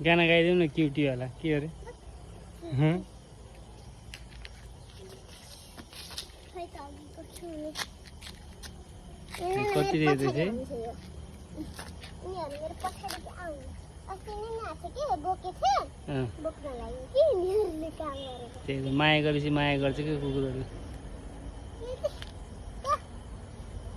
गाना गाइदेऊ न क्युटी वाला के अरे कति दिएछ चाहिँ त्यही त माया गरेपछि माया गर्छ कि कुकुरहरूले